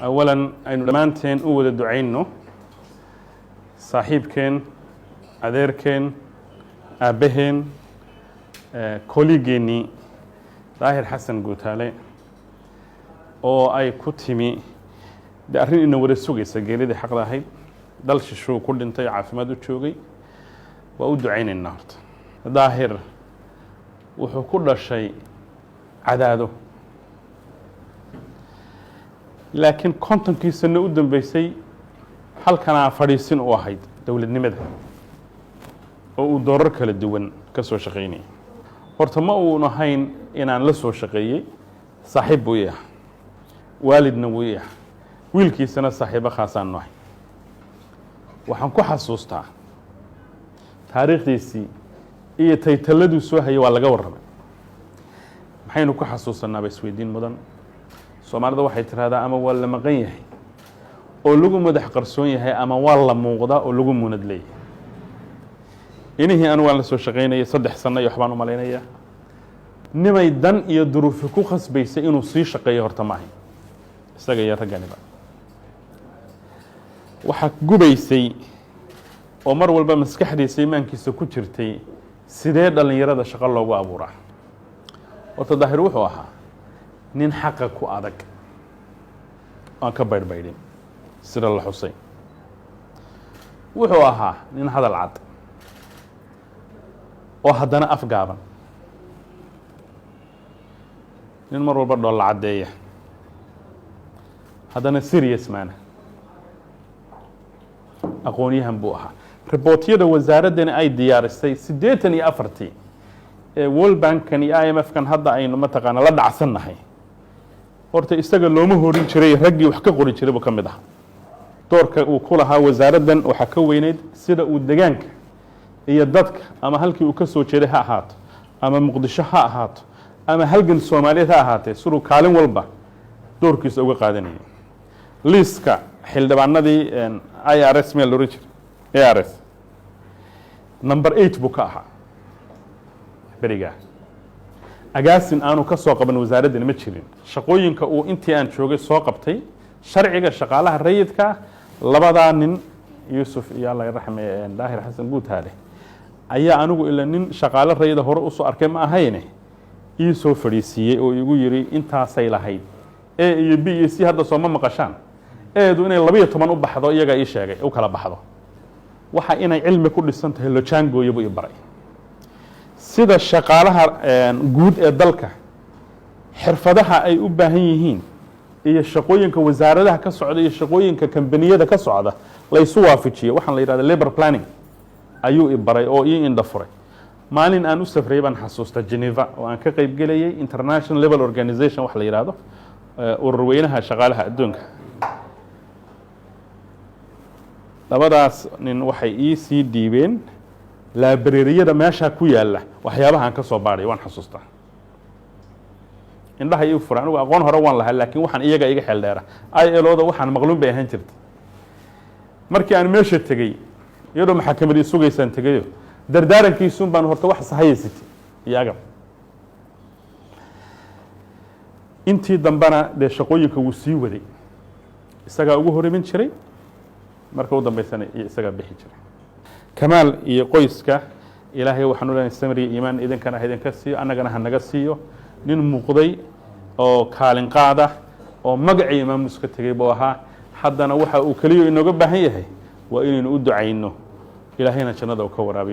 أولا أن دمانتين أود دعينه صاحبكين أذيركين أبهن كوليجيني ظاهر حسن قوتالي oo ay ku timi arrin inuu wada sugaysa geelida xaq lahayd dalshi shuu ku dhintay caafimaad u joogay waa u ducaynaynaa horta daahir wuxuu ku dhashay cadaado laakiin kontonkii sano u dambeysay halkana fadhiisin u ahayd dowladnimada oo uu doorar kala duwan ka soo shaqeynay horta ma uu ahayn inaan la soo shaqeeyay saaxiib buu yahay والدنا وياه wiilkiisana saaxiibo khaasaan nahay waxaan ku xasuustaa taariikhdiisii iyo taytaladu soo hayay waa laga warramay maxaynu ku xasuusanaa isweydiin mudan Soomaalida waxay tiraahdaa ama waa la maqan yahay oo lagu madax qarsoon yahay ama waa la muuqda oo lagu muunad leeyahay inihii aan waan la soo shaqeynayay 3 sano iyo waxbaan u maleynaya nimay dan iyo duruuf ku khasbaysay inuu sii shaqeeyo horta maahay isaga iyo ragganiba waxa gubaysay oo mar walba maskaxdiisa iimaankiisa ku jirtay sidee dhalinyarada shaqo loogu abuuraa oo daahir wuxuu ahaa nin xaq ku adag aan ka baydbaydin sida la xusay wuxuu ahaa nin hadal cad oo haddana afgaaban nin mar walba dhool cadeeya haddana serious man aqoonyahan buu ahaa reportyada wasaaradana ay diyaarisay 84 ee World Bank kan iyo IMF kan hadda aynu mataqaana la dhacsanahay horta isaga looma horin jiray raggii wax ka qori jiray ka mid ah doorka uu ku lahaa wasaaradan waxa ka weyneed sida uu deegaanka iyo dadka ama halkii uu ka soo jeeday ha ahaato ama Muqdisho ha ahaato ama halgan Soomaaliyeed ha ahaatee sidoo kaalin walba doorkiisa uga qaadanayay liiska xildhibaanadii IRS meel loo jiray IRS number 8 buu ka ahaa bariga agaasin aanu ka soo qaban wasaaradda ma jirin shaqooyinka uu intii aan joogay soo qabtay sharciga shaqaalaha rayidka labada nin Yusuf iyo Allah yarxamay Daahir Xasan Guutaale ayaa anigu ilaa nin shaqaale rayid hore u soo arkay ma ahayne ii soo fadhiisiyay oo igu yiri intaasay lahayd iyo B iyo C hadda soo ma maqashaan eedu inay 12 u baxdo iyaga ii sheegay oo kala baxdo waxa inay cilmi ku dhisan tahay lojaangooyay buu baray sida shaqaalaha guud ee dalka xirfadaha ay u baahan yihiin iyo shaqooyinka wasaaradaha ka socda iyo shaqooyinka kambaniyada ka socda la isu waafajiyo waxaan la yiraahdaa labor planning ayuu baray oo ii indhafuray maalin aan u safray baan xasuusta Geneva oo aan ka qayb galayay international level organization wax la yiraahdo ururweynaha shaqaalaha adduunka labadaas nin waxay ii sii diibeen library-yada meesha ku yaala waxyaabaha aan ka soo baaray waan xasuustaa indhaha ii furan anigu aqoon hore waan lahaa laakiin waxaan iyaga iga xeel dheera ILO-da waxaan maqluun bay ahaan jirtay markii aan meesha tagay iyadoo maxkamadii sugaysan tagayo dardaarankiisun baan horta wax sahaysatay iyaga intii dambana de shaqooyinka uu sii waday isaga ugu horimin jiray marka uu dambeysana isaga bixi jiray kamaal iyo qoyska ilaahay waxaan u leenahay samri iimaan idinkana idinka siiyo annagana hanaga siiyo nin muuqday oo kaalin qaada oo magaci imaam iska tagay buu ahaa haddana waxa uu kaliyo inooga baahan yahay waa inaynu u ducayno ilaahayna jannada ka waraabiyo